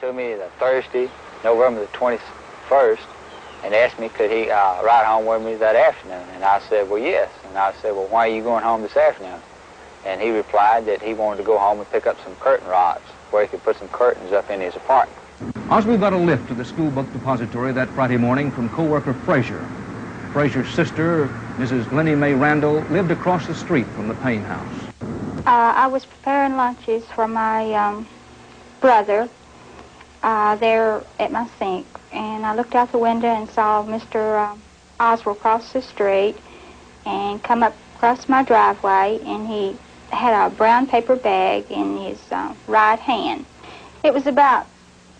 to me the Thursday, November the 21st, and asked me could he ride home with me that afternoon. And I said, well, yes. And I said, well, why are you going home this afternoon? And he replied that he wanted to go home and pick up some curtain rods where he could put some curtains up in his apartment. Oswald got a lift to the school book depository that Friday morning from co-worker Frazier. Frazier's sister, Mrs. Linnie Mae Randall, lived across the street from the Payne house. I was preparing lunches for my brother there at my sink, and I looked out the window and saw Mr. Oswald cross the street and come up across my driveway, and he had a brown paper bag in his right hand. It was about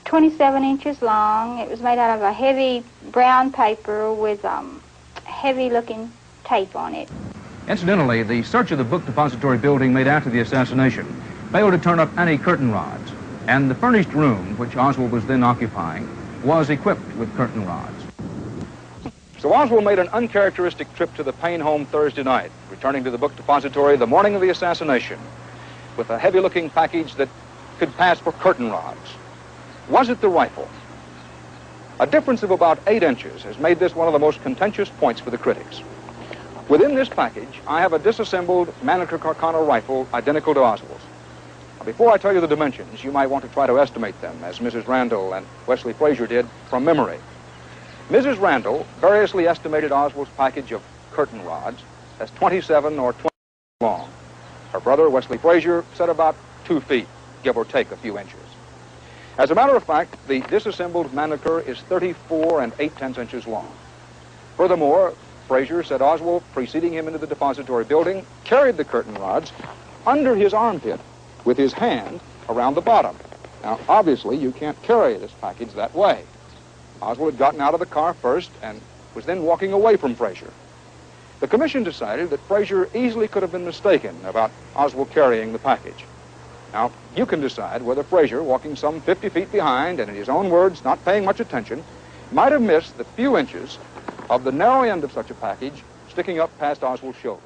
27 inches long. It was made out of a heavy brown paper with heavy-looking tape on it. Incidentally, the search of the book depository building made after the assassination failed to turn up any curtain rods, and the furnished room, which Oswald was then occupying, was equipped with curtain rods. So Oswald made an uncharacteristic trip to the Payne home Thursday night, returning to the book depository the morning of the assassination with a heavy-looking package that could pass for curtain rods. Was it the rifle? A difference of about 8 inches has made this one of the most contentious points for the critics. Within this package, I have a disassembled Mannlicher Carcano rifle identical to Oswald's. Now, before I tell you the dimensions, you might want to try to estimate them, as Mrs. Randall and Wesley Frazier did, from memory. Mrs. Randall variously estimated Oswald's package of curtain rods as 27 or 20 long. Her brother, Wesley Frazier, said about 2 feet, give or take a few inches. As a matter of fact, the disassembled Mannlicher is 34 8/10 inches long. Furthermore, Frazier said Oswald, preceding him into the depository building, carried the curtain rods under his armpit with his hand around the bottom. Now, obviously, you can't carry this package that way. Oswald had gotten out of the car first and was then walking away from Frazier. The commission decided that Frazier easily could have been mistaken about Oswald carrying the package. Now, you can decide whether Frazier, walking some 50 feet behind and in his own words not paying much attention, might have missed the few inches of the narrow end of such a package sticking up past Oswald's shoulder.